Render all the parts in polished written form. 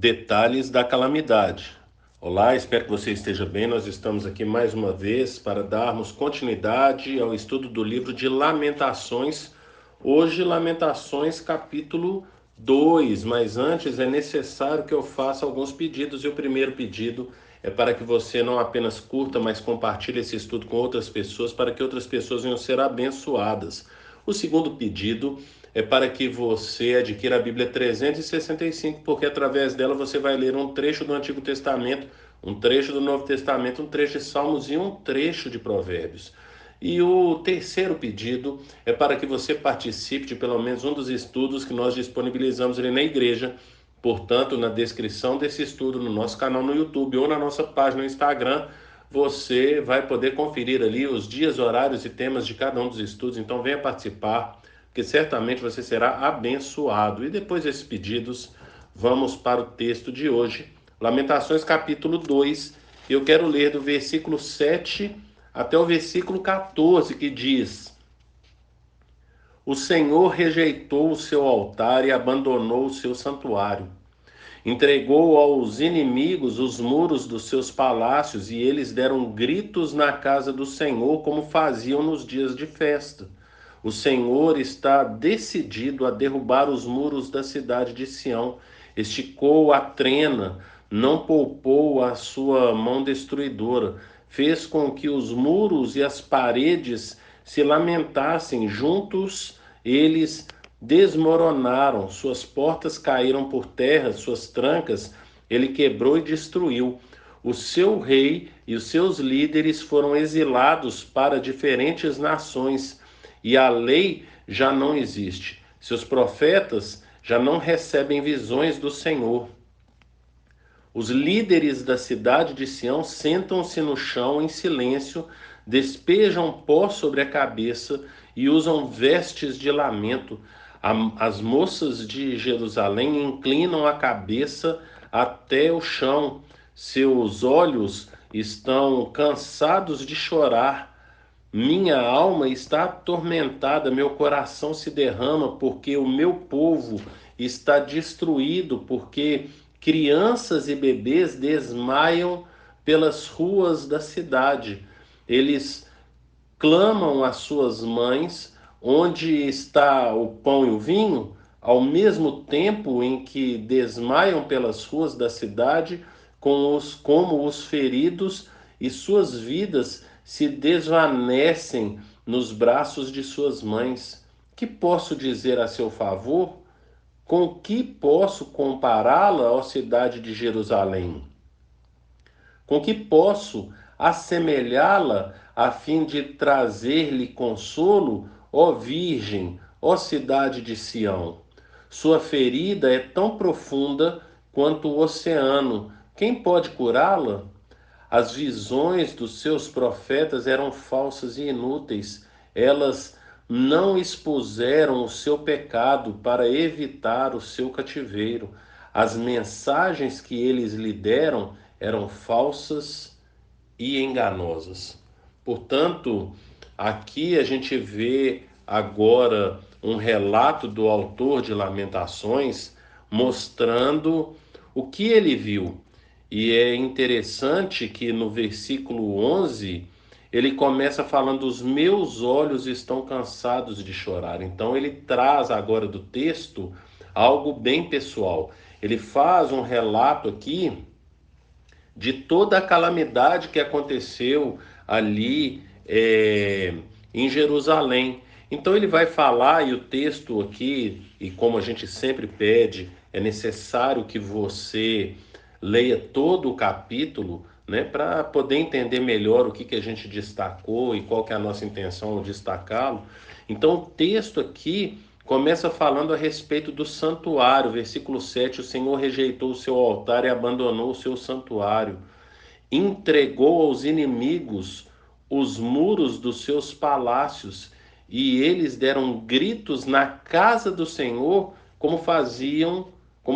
Detalhes da calamidade. Olá, espero que você esteja bem. Nós estamos aqui mais uma vez para darmos continuidade ao estudo do livro de Lamentações. Hoje, Lamentações capítulo 2, mas antes é necessário que eu faça alguns pedidos. E o primeiro pedido é para que você não apenas curta, mas compartilhe esse estudo com outras pessoas, para que outras pessoas venham ser abençoadas. O segundo pedido é para que você adquira a Bíblia 365, porque através dela você vai ler um trecho do Antigo Testamento, um trecho do Novo Testamento, um trecho de Salmos e um trecho de Provérbios. E o terceiro pedido é para que você participe de pelo menos um dos estudos que nós disponibilizamos ali na igreja. Portanto, na descrição desse estudo, no nosso canal no YouTube ou na nossa página no Instagram, você vai poder conferir ali os dias, horários e temas de cada um dos estudos. Então, venha participar, porque certamente você será abençoado. E depois desses pedidos, vamos para o texto de hoje, Lamentações capítulo 2. Eu quero ler do versículo 7 até o versículo 14, que diz: O Senhor rejeitou o seu altar e abandonou o seu santuário. Entregou aos inimigos os muros dos seus palácios, e eles deram gritos na casa do Senhor, como faziam nos dias de festa. O Senhor está decidido a derrubar os muros da cidade de Sião. Esticou a trena, não poupou a sua mão destruidora. Fez com que os muros e as paredes se lamentassem. Juntos eles desmoronaram, suas portas caíram por terra, suas trancas ele quebrou e destruiu. O seu rei e os seus líderes foram exilados para diferentes nações, e a lei já não existe. Seus profetas já não recebem visões do Senhor. Os líderes da cidade de Sião sentam-se no chão em silêncio, despejam pó sobre a cabeça e usam vestes de lamento. As moças de Jerusalém inclinam a cabeça até o chão. Seus olhos estão cansados de chorar. Minha alma está atormentada, meu coração se derrama, porque o meu povo está destruído, porque crianças e bebês desmaiam pelas ruas da cidade. Eles clamam às suas mães: onde está o pão e o vinho? Ao mesmo tempo em que desmaiam pelas ruas da cidade, como os feridos, e suas vidas se desvanecem nos braços de suas mães. Que posso dizer a seu favor? Com que posso compará-la, ó cidade de Jerusalém? Com que posso assemelhá-la a fim de trazer-lhe consolo, ó Virgem, ó cidade de Sião? Sua ferida é tão profunda quanto o oceano. Quem pode curá-la? As visões dos seus profetas eram falsas e inúteis. Elas não expuseram o seu pecado para evitar o seu cativeiro. As mensagens que eles lhe deram eram falsas e enganosas. Portanto, aqui a gente vê agora um relato do autor de Lamentações mostrando o que ele viu. E é interessante que no versículo 11 ele começa falando: os meus olhos estão cansados de chorar. Então ele traz agora do texto algo bem pessoal. Ele faz um relato aqui de toda a calamidade que aconteceu ali em Jerusalém. Então ele vai falar, e o texto aqui, e como a gente sempre pede, é necessário que você leia todo o capítulo, né, para poder entender melhor o que a gente destacou e qual que é a nossa intenção ao destacá-lo. Então o texto aqui começa falando a respeito do santuário, versículo 7, o Senhor rejeitou o seu altar e abandonou o seu santuário, entregou aos inimigos os muros dos seus palácios, e eles deram gritos na casa do Senhor, como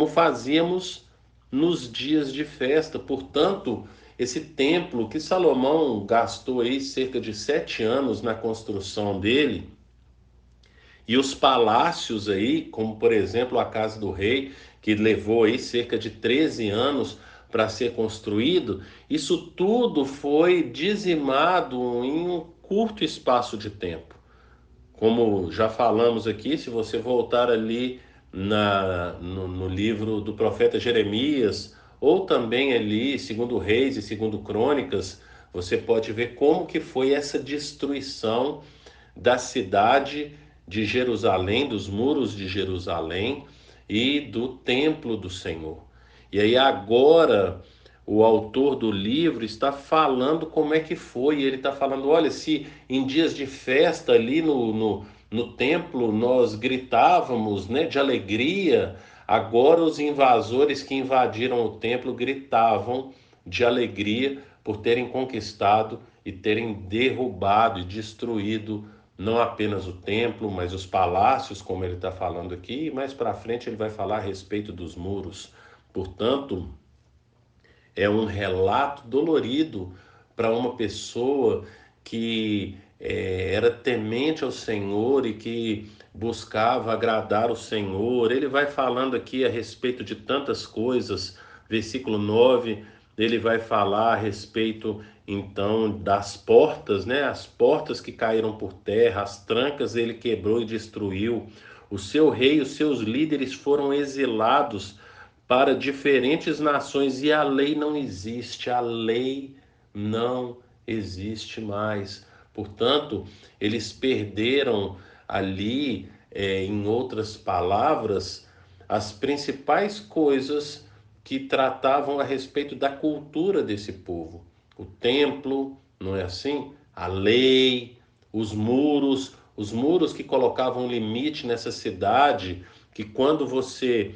fazíamos nos dias de festa. Portanto, esse templo que Salomão gastou aí cerca de 7 anos na construção dele, e os palácios aí, como por exemplo a casa do rei, que levou aí cerca de 13 anos para ser construído, isso tudo foi dizimado em um curto espaço de tempo. Como já falamos aqui, se você voltar ali no livro do profeta Jeremias, ou também ali, segundo Reis e segundo Crônicas, você pode ver como que foi essa destruição da cidade de Jerusalém, dos muros de Jerusalém e do templo do Senhor. E aí agora o autor do livro está falando como é que foi. Ele está falando, olha, se em dias de festa ali no templo nós gritávamos, né, de alegria, agora os invasores que invadiram o templo gritavam de alegria por terem conquistado e terem derrubado e destruído não apenas o templo, mas os palácios, como ele está falando aqui, e mais para frente ele vai falar a respeito dos muros. Portanto, é um relato dolorido para uma pessoa que era temente ao Senhor e que buscava agradar o Senhor. Ele vai falando aqui a respeito de tantas coisas. Versículo 9, ele vai falar a respeito então das portas, né? As portas que caíram por terra, as trancas ele quebrou e destruiu. O seu rei, os seus líderes foram exilados para diferentes nações e a lei não existe, a lei não existe mais. Portanto, eles perderam ali, em outras palavras, as principais coisas que tratavam a respeito da cultura desse povo. O templo, não é assim? A lei, os muros que colocavam limite nessa cidade, que quando você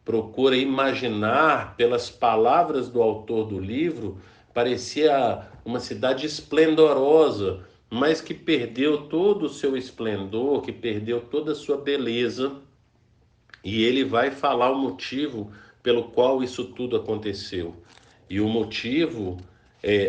procura imaginar pelas palavras do autor do livro, parecia uma cidade esplendorosa, mas que perdeu todo o seu esplendor, que perdeu toda a sua beleza. E ele vai falar o motivo pelo qual isso tudo aconteceu. E o motivo,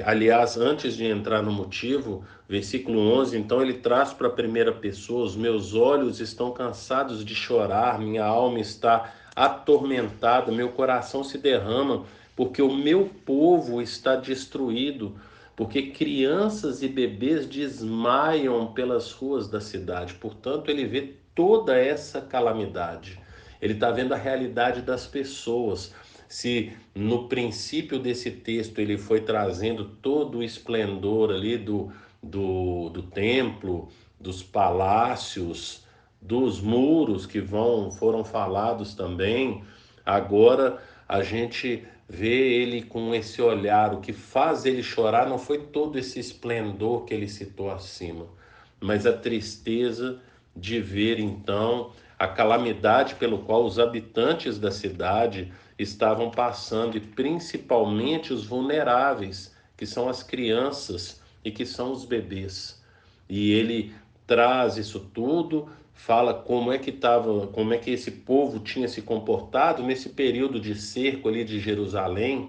aliás, antes de entrar no motivo, versículo 11, então ele traz para a primeira pessoa: os meus olhos estão cansados de chorar, minha alma está atormentada, meu coração se derrama, porque o meu povo está destruído, porque crianças e bebês desmaiam pelas ruas da cidade. Portanto, ele vê toda essa calamidade. Ele está vendo a realidade das pessoas. Se no princípio desse texto ele foi trazendo todo o esplendor ali do templo, dos palácios, dos muros que foram falados também, agora a gente vê ele com esse olhar. O que faz ele chorar não foi todo esse esplendor que ele citou acima, mas a tristeza de ver então a calamidade pelo qual os habitantes da cidade estavam passando, e principalmente os vulneráveis, que são as crianças e que são os bebês. E ele traz isso tudo, fala como é que esse povo tinha se comportado nesse período de cerco ali de Jerusalém.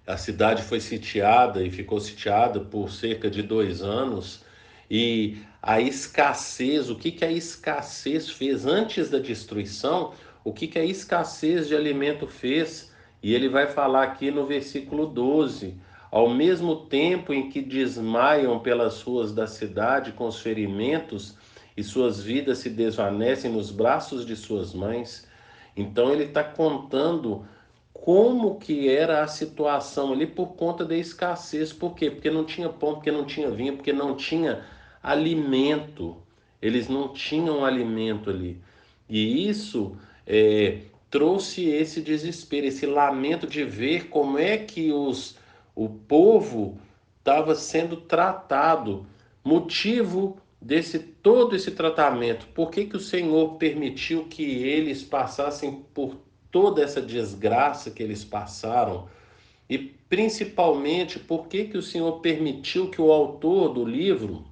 A cidade foi sitiada e ficou sitiada por cerca de 2 anos. E a escassez, o que que a escassez fez antes da destruição? O que que a escassez de alimento fez? E ele vai falar aqui no versículo 12: ao mesmo tempo em que desmaiam pelas ruas da cidade com os ferimentos e suas vidas se desvanecem nos braços de suas mães. Então ele está contando como que era a situação ali por conta da escassez. Por quê? Porque não tinha pão, porque não tinha vinho, porque não tinha alimento. Eles não tinham alimento ali. E isso trouxe esse desespero, esse lamento de ver como é que o povo estava sendo tratado. Motivo desse todo esse tratamento. Por que que o Senhor permitiu que eles passassem por toda essa desgraça que eles passaram? E principalmente, por que que o Senhor permitiu que o autor do livro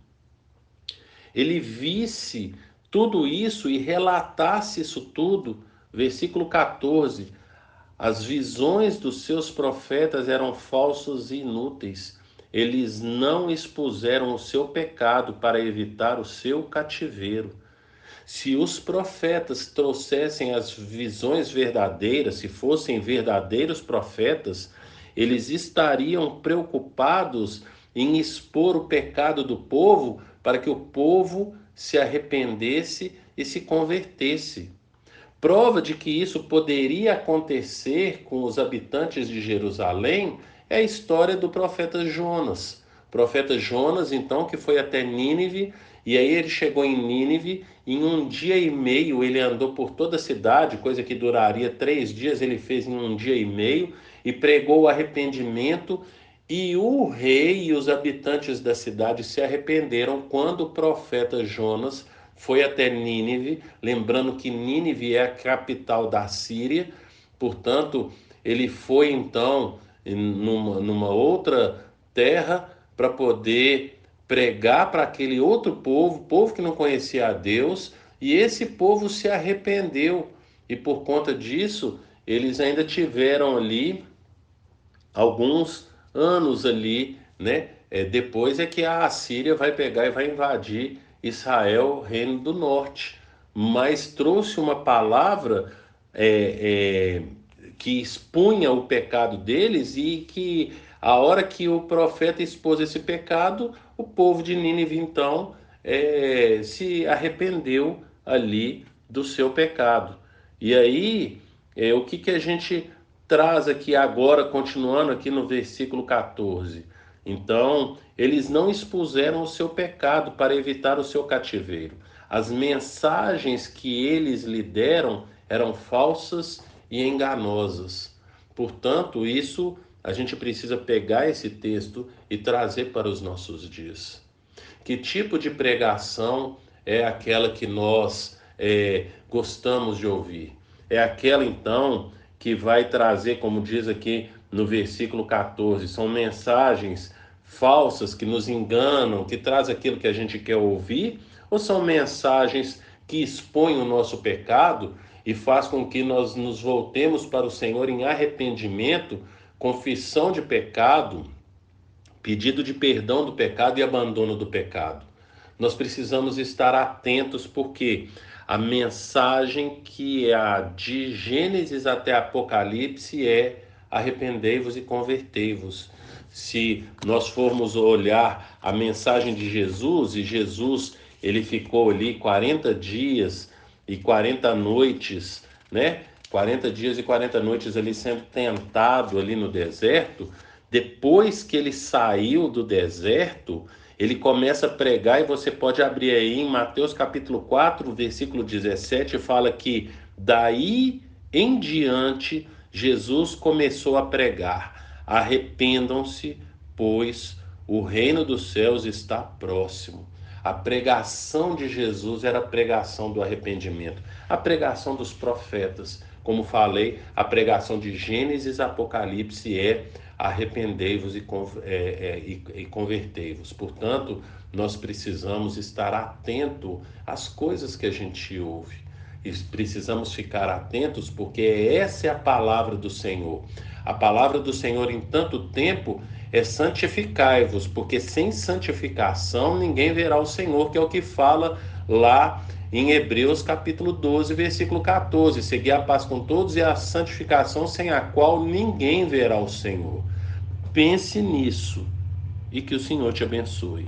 ele visse tudo isso e relatasse isso tudo? Versículo 14: as visões dos seus profetas eram falsos e inúteis. Eles não expuseram o seu pecado para evitar o seu cativeiro. Se os profetas trouxessem as visões verdadeiras, se fossem verdadeiros profetas, eles estariam preocupados em expor o pecado do povo para que o povo se arrependesse e se convertesse. Prova de que isso poderia acontecer com os habitantes de Jerusalém é a história do profeta Jonas. O profeta Jonas, então, que foi até Nínive, e aí ele chegou em Nínive, em 1 dia e meio ele andou por toda a cidade, coisa que duraria 3 dias, ele fez em 1 dia e meio, e pregou o arrependimento, e o rei e os habitantes da cidade se arrependeram quando o profeta Jonas foi até Nínive, lembrando que Nínive é a capital da Síria, portanto, ele foi então numa outra terra para poder pregar para aquele outro povo que não conhecia a Deus, e esse povo se arrependeu, e por conta disso, eles ainda tiveram ali alguns anos ali, né? Depois é que a Assíria vai pegar e vai invadir Israel, reino do norte. Mas trouxe uma palavra que expunha o pecado deles e que a hora que o profeta expôs esse pecado, o povo de Nínive então se arrependeu ali do seu pecado. E aí, o que a gente traz aqui agora, continuando aqui no versículo 14. Então, eles não expuseram o seu pecado para evitar o seu cativeiro. As mensagens que eles lhe deram eram falsas e enganosas. Portanto, isso a gente precisa pegar esse texto e trazer para os nossos dias. Que tipo de pregação é aquela que nós gostamos de ouvir? É aquela, então, que vai trazer, como diz aqui no versículo 14, são mensagens falsas que nos enganam, que traz aquilo que a gente quer ouvir, ou são mensagens que expõem o nosso pecado e faz com que nós nos voltemos para o Senhor em arrependimento, confissão de pecado, pedido de perdão do pecado e abandono do pecado? Nós precisamos estar atentos porque a mensagem que é a de Gênesis até Apocalipse é: arrependei-vos e convertei-vos. Se nós formos olhar a mensagem de Jesus, e Jesus ele ficou ali 40 dias e 40 noites, né? 40 dias e 40 noites ali sendo tentado ali no deserto. Depois que ele saiu do deserto, ele começa a pregar, e você pode abrir aí em Mateus capítulo 4, versículo 17, fala que daí em diante Jesus começou a pregar: arrependam-se, pois o reino dos céus está próximo. A pregação de Jesus era a pregação do arrependimento, a pregação dos profetas. Como falei, a pregação de Gênesis e Apocalipse é: arrependei-vos e convertei-vos. Portanto, nós precisamos estar atento às coisas que a gente ouve. E precisamos ficar atentos porque essa é a palavra do Senhor. A palavra do Senhor em tanto tempo é: santificai-vos, porque sem santificação ninguém verá o Senhor, que é o que fala lá em Hebreus capítulo 12, versículo 14. Seguir a paz com todos e a santificação, sem a qual ninguém verá o Senhor. Pense nisso e que o Senhor te abençoe.